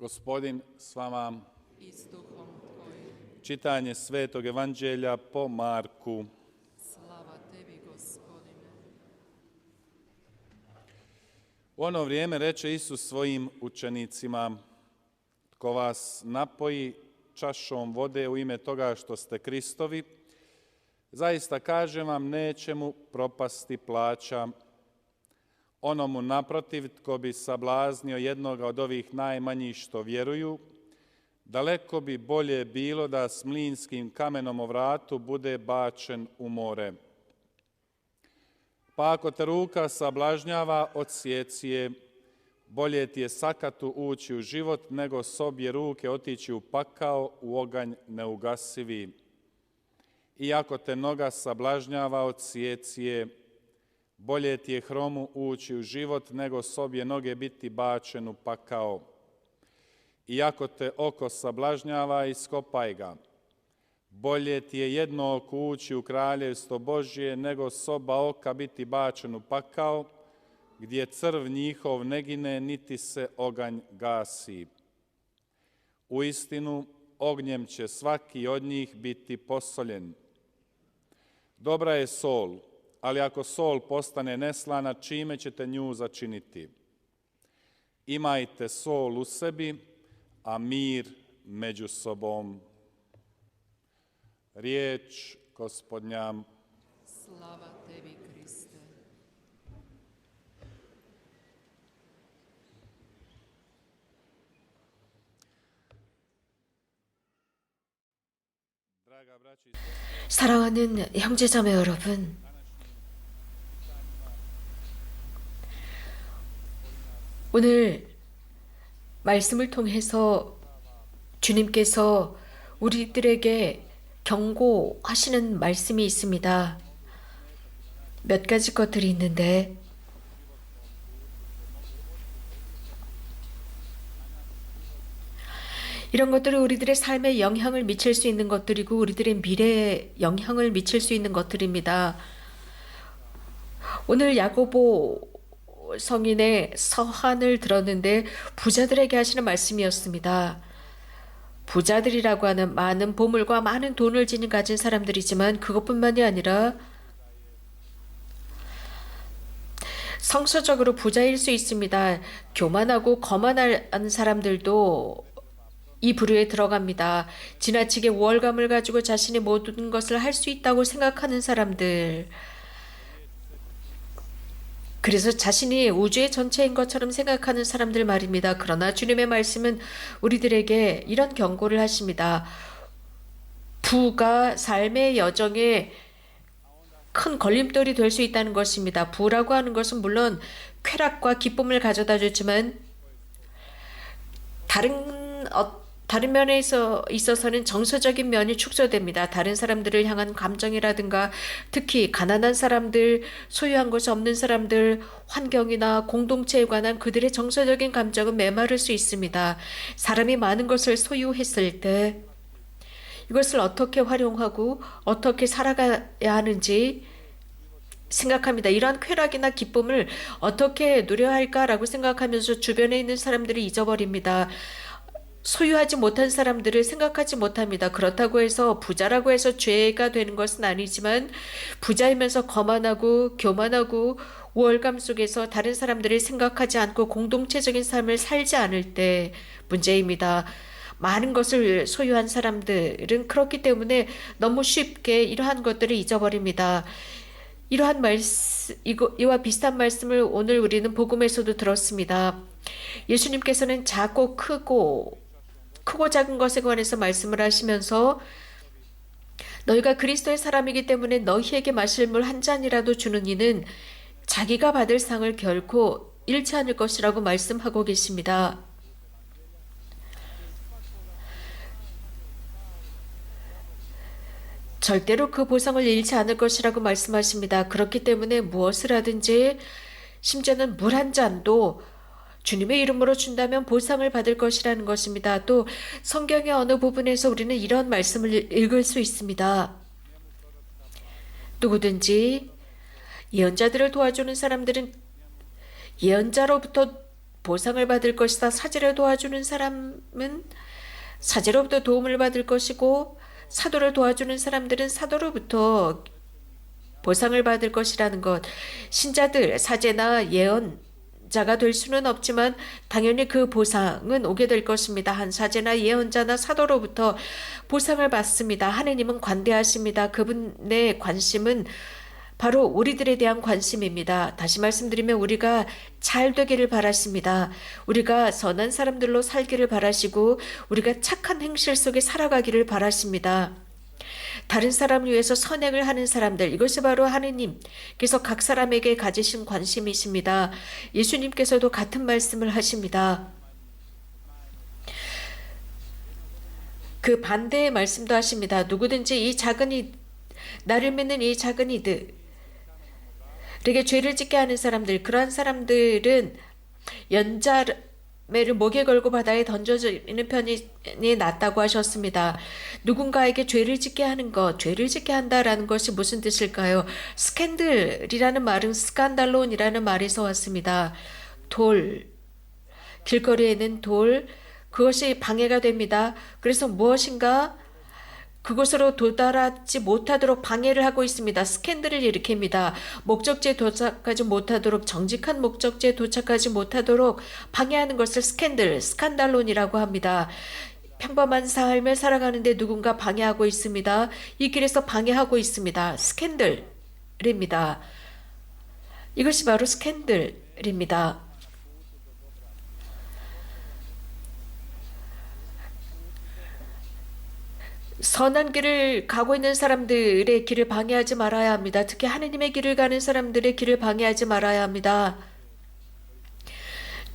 Gospodin s vama. I s duhom tvojim. Čitanje Svetog Evanđelja po Marku. Slava tebi, Gospodine. U ono vrijeme reče Isus svojim učenicima: Tko vas napoji čašom vode u ime toga što ste Kristovi, zaista kažem vam, neće mu propasti plaća. Onomu naprotiv, tko bi sablaznio jednoga od ovih najmanjih što vjeruju, daleko bi bolje bilo da s mlinskim kamenom o vratu bude bačen u more. Pa ako te ruka sablažnjava, odsjeci je. Bolje ti je sakatu ući u život, nego s obje ruke otići u pakao, u oganj neugasivi. I ako te noga sablažnjava, odsjeci je. Bolje ti je hromu ući u život, nego s obje noge biti bačen u pakao. I ako te oko sablažnjava, iskopaj ga. Bolje ti je jedno oko ući u kraljevstvo Božje, nego s oba oka biti bačen u pakao, gdje crv njihov ne gine, niti se oganj gasi. Uistinu, ognjem će svaki od njih biti posoljen. Dobra je sol, ali ako sol postane neslana, čime ćete nju začiniti? Imajte sol u sebi, a mir među sobom. Riječ Gospodnja. Slava tebi, Kriste. 사랑하는 형제자매 여러분, 오늘 말씀을 통해서 주님께서 우리들에게 경고하시는 말씀이 있습니다. 몇 가지 것들이 있는데, 이런 것들은 우리들의 삶에 영향을 미칠 수 있는 것들이고 우리들의 미래에 영향을 미칠 수 있는 것들입니다. 오늘 야고보 성인의 서한을 들었는데 부자들에게 하시는 말씀이었습니다. 부자들이라고 하는 많은 보물과 많은 돈을 가진 사람들이지만 그것뿐만이 아니라 성서적으로 부자일 수 있습니다. 교만하고 거만한 사람들도 이 부류에 들어갑니다. 지나치게 우월감을 가지고 자신이 모든 것을 할 수 있다고 생각하는 사람들, 그래서 자신이 우주의 전체인 것처럼 생각하는 사람들 말입니다. 그러나 주님의 말씀은 우리들에게 이런 경고를 하십니다. 부가 삶의 여정에 큰 걸림돌이 될 수 있다는 것입니다. 부라고 하는 것은 물론 쾌락과 기쁨을 가져다 주지만 다른 면에 있어서는 정서적인 면이 축소됩니다. 다른 사람들을 향한 감정이라든가 특히 가난한 사람들, 소유한 것이 없는 사람들, 환경이나 공동체에 관한 그들의 정서적인 감정은 메마를 수 있습니다. 사람이 많은 것을 소유했을 때 이것을 어떻게 활용하고 어떻게 살아가야 하는지 생각합니다. 이러한 쾌락이나 기쁨을 어떻게 누려야 할까라고 생각하면서 주변에 있는 사람들을 잊어버립니다. 소유하지 못한 사람들을 생각하지 못합니다. 그렇다고 해서 부자라고 해서 죄가 되는 것은 아니지만 부자이면서 거만하고 교만하고 우월감 속에서 다른 사람들을 생각하지 않고 공동체적인 삶을 살지 않을 때 문제입니다. 많은 것을 소유한 사람들은 그렇기 때문에 너무 쉽게 이러한 것들을 잊어버립니다. 이와 비슷한 말씀을 오늘 우리는 복음에서도 들었습니다. 예수님께서는 작고 크고 작은 것에 관해서 말씀을 하시면서 너희가 그리스도의 사람이기 때문에 너희에게 마실 물 한 잔이라도 주는 이는 자기가 받을 상을 결코 잃지 않을 것이라고 말씀하고 계십니다. 절대로 그 보상을 잃지 않을 것이라고 말씀하십니다. 그렇기 때문에 무엇을 하든지 심지어는 물 한 잔도 주님의 이름으로 준다면 보상을 받을 것이라는 것입니다. 또 성경의 어느 부분에서 우리는 이런 말씀을 읽을 수 있습니다. 누구든지 예언자들을 도와주는 사람들은 예언자로부터 보상을 받을 것이다. 사제를 도와주는 사람은 사제로부터 도움을 받을 것이고 사도를 도와주는 사람들은 사도로부터 보상을 받을 것이라는 것. 신자들, 사제나 예언자가 될 수는 없지만 당연히 그 보상은 오게 될 것입니다. 한 사제나 예언자나 사도로부터 보상을 받습니다. 하느님은 관대하십니다. 그분의 관심은 바로 우리들에 대한 관심입니다. 다시 말씀드리면 우리가 잘 되기를 바라십니다. 우리가 선한 사람들로 살기를 바라시고 우리가 착한 행실 속에 살아가기를 바라십니다. 다른 사람을 위해서 선행을 하는 사람들, 이것이 바로 하느님께서 각 사람에게 가지신 관심이십니다. 예수님께서도 같은 말씀을 하십니다. 그 반대의 말씀도 하십니다. 누구든지 이 작은 나를 믿는 이 작은 이들에게 죄를 짓게 하는 사람들, 그러한 사람들은 연자매를 목에 걸고 바다에 던져지는 편이 낫다고 하셨습니다. 누군가에게 죄를 짓게 하는 것, 죄를 짓게 한다라는 것이 무슨 뜻일까요? 스캔들이라는 말은 스칸달론이라는 말에서 왔습니다. 돌, 길거리에는 돌, 그것이 방해가 됩니다. 그래서 무엇인가 그곳으로 도달하지 못하도록 방해를 하고 있습니다. 스캔들을 일으킵니다. 목적지에 도착하지 못하도록, 정직한 목적지에 도착하지 못하도록 방해하는 것을 스칸달론이라고 합니다. 평범한 삶을 살아가는데 누군가 방해하고 있습니다. 이 길에서 방해하고 있습니다. 스캔들입니다. 이것이 바로 스캔들입니다. 선한 길을 가고 있는 사람들의 길을 방해하지 말아야 합니다. 특히 하느님의 길을 가는 사람들의 길을 방해하지 말아야 합니다.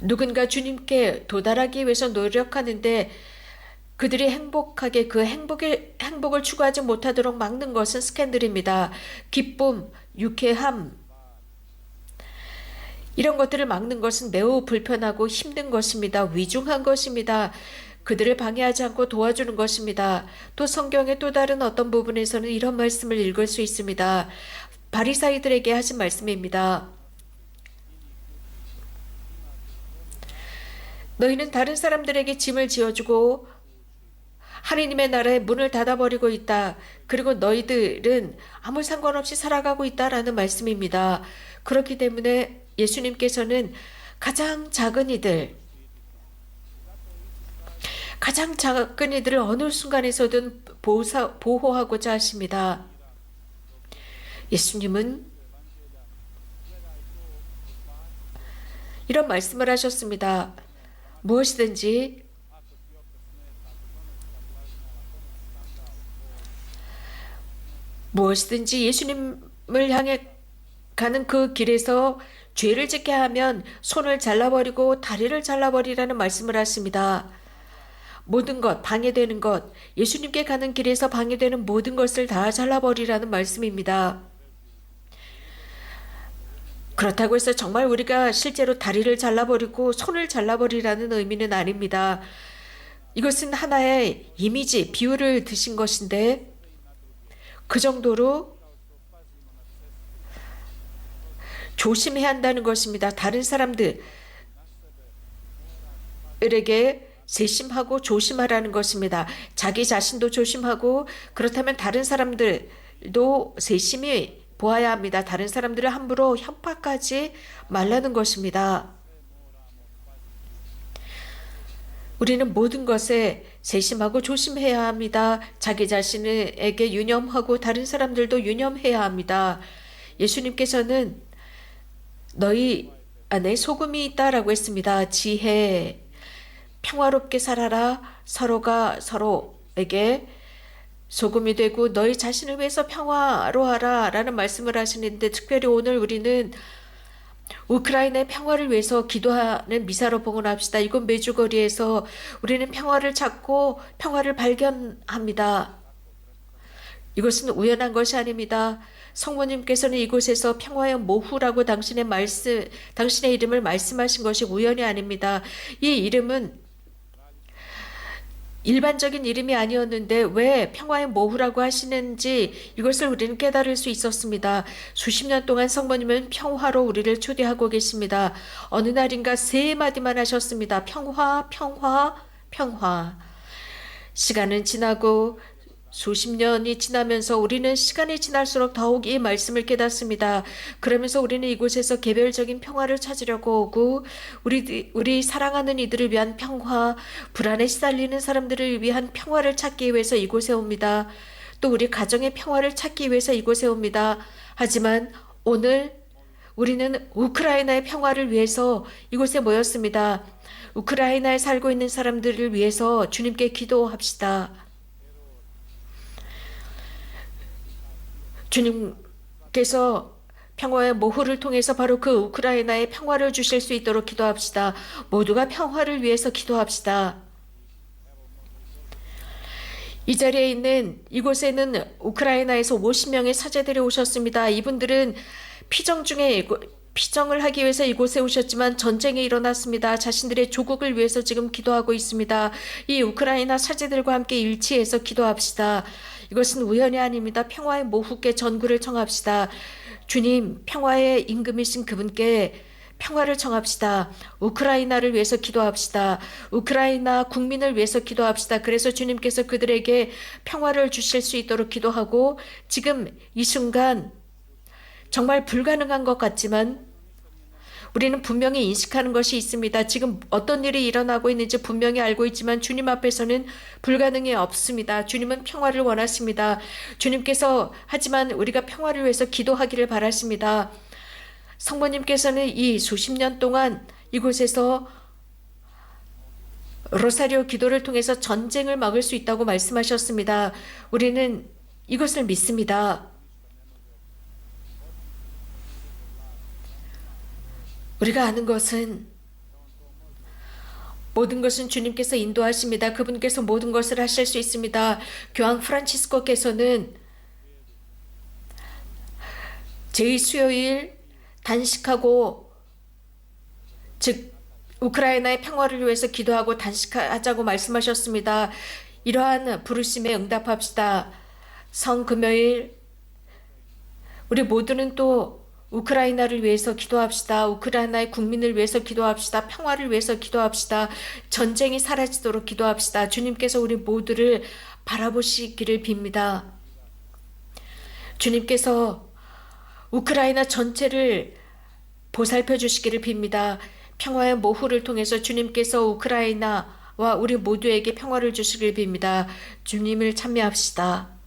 누군가 주님께 도달하기 위해서 노력하는데 그들이 행복하게 그 행복을 추구하지 못하도록 막는 것은 스캔들입니다. 기쁨, 유쾌함, 이런 것들을 막는 것은 매우 불편하고 힘든 것입니다. 위중한 것입니다. 그들을 방해하지 않고 도와주는 것입니다. 또 성경의 또 다른 어떤 부분에서는 이런 말씀을 읽을 수 있습니다. 바리사이들에게 하신 말씀입니다. 너희는 다른 사람들에게 짐을 지어주고 하느님의 나라의 문을 닫아버리고 있다. 그리고 너희들은 아무 상관없이 살아가고 있다라는 말씀입니다. 그렇기 때문에 예수님께서는 가장 작은 이들을 어느 순간에서든 보호하고자 하십니다. 예수님은 이런 말씀을 하셨습니다. 무엇이든지 예수님을 향해 가는 그 길에서 죄를 짓게 하면 손을 잘라버리고 다리를 잘라버리라는 말씀을 하십니다. 모든 것, 방해되는 것, 예수님께 가는 길에서 방해되는 모든 것을 다 잘라버리라는 말씀입니다. 그렇다고 해서 정말 우리가 실제로 다리를 잘라버리고 손을 잘라버리라는 의미는 아닙니다. 이것은 하나의 이미지, 비유를 드신 것인데 그 정도로 조심해야 한다는 것입니다. 다른 사람들에게 세심하고 조심하라는 것입니다. 자기 자신도 조심하고 그렇다면 다른 사람들도 세심히 보아야 합니다. 다른 사람들을 함부로 협박하지 말라는 것입니다. 우리는 모든 것에 세심하고 조심해야 합니다. 자기 자신에게 유념하고 다른 사람들도 유념해야 합니다. 예수님께서는 너희 안에 소금이 있다라고 했습니다. 지혜, 평화롭게 살아라. 서로가 서로에게 소금이 되고 너희 자신을 위해서 평화로 하라 라는 말씀을 하시는데, 특별히 오늘 우리는 우크라이나의 평화를 위해서 기도하는 미사로 봉헌합시다. 이곳 메주거리에서 우리는 평화를 찾고 평화를 발견합니다. 이것은 우연한 것이 아닙니다. 성모님께서는 이곳에서 평화의 모후라고 당신의 이름을 말씀하신 것이 우연이 아닙니다. 이 이름은 일반적인 이름이 아니었는데 왜 평화의 모후라고 하시는지 이것을 우리는 깨달을 수 있었습니다. 수십 년 동안 성모님은 평화로 우리를 초대하고 계십니다. 어느 날인가 세 마디만 하셨습니다. 평화, 평화, 평화. 시간은 지나고 수십 년이 지나면서 우리는 시간이 지날수록 더욱 이 말씀을 깨닫습니다. 그러면서 우리는 이곳에서 개별적인 평화를 찾으려고 오고 우리 사랑하는 이들을 위한 평화, 불안에 시달리는 사람들을 위한 평화를 찾기 위해서 이곳에 옵니다. 또 우리 가정의 평화를 찾기 위해서 이곳에 옵니다. 하지만 오늘 우리는 우크라이나의 평화를 위해서 이곳에 모였습니다. 우크라이나에 살고 있는 사람들을 위해서 주님께 기도합시다. 주님께서 평화의 모후를 통해서 바로 그 우크라이나에 평화를 주실 수 있도록 기도합시다. 모두가 평화를 위해서 기도합시다. 이 자리에 있는 이곳에는 우크라이나에서 50명의 사제들이 오셨습니다. 이분들은 피정을 하기 위해서 이곳에 오셨지만 전쟁이 일어났습니다. 자신들의 조국을 위해서 지금 기도하고 있습니다. 이 우크라이나 사제들과 함께 일치해서 기도합시다. 이것은 우연이 아닙니다. 평화의 모후께 전구를 청합시다. 주님, 평화의 임금이신 그분께 평화를 청합시다. 우크라이나를 위해서 기도합시다. 우크라이나 국민을 위해서 기도합시다. 그래서 주님께서 그들에게 평화를 주실 수 있도록 기도하고 지금 이 순간 정말 불가능한 것 같지만 우리는 분명히 인식하는 것이 있습니다. 지금 어떤 일이 일어나고 있는지 분명히 알고 있지만 주님 앞에서는 불가능이 없습니다. 주님은 평화를 원하십니다. 주님께서 하지만 우리가 평화를 위해서 기도하기를 바라십니다. 성모님께서는 이 수십 년 동안 이곳에서 로사리오 기도를 통해서 전쟁을 막을 수 있다고 말씀하셨습니다. 우리는 이것을 믿습니다. 우리가 아는 것은 모든 것은 주님께서 인도하십니다. 그분께서 모든 것을 하실 수 있습니다. 교황 프란치스코께서는 제2수요일 단식하고 즉 우크라이나의 평화를 위해서 기도하고 단식하자고 말씀하셨습니다. 이러한 부르심에 응답합시다. 성금요일 우리 모두는 또 우크라이나를 위해서 기도합시다. 우크라이나의 국민을 위해서 기도합시다. 평화를 위해서 기도합시다. 전쟁이 사라지도록 기도합시다. 주님께서 우리 모두를 바라보시기를 빕니다. 주님께서 우크라이나 전체를 보살펴 주시기를 빕니다. 평화의 모후를 통해서 주님께서 우크라이나와 우리 모두에게 평화를 주시길 빕니다. 주님을 찬미합시다.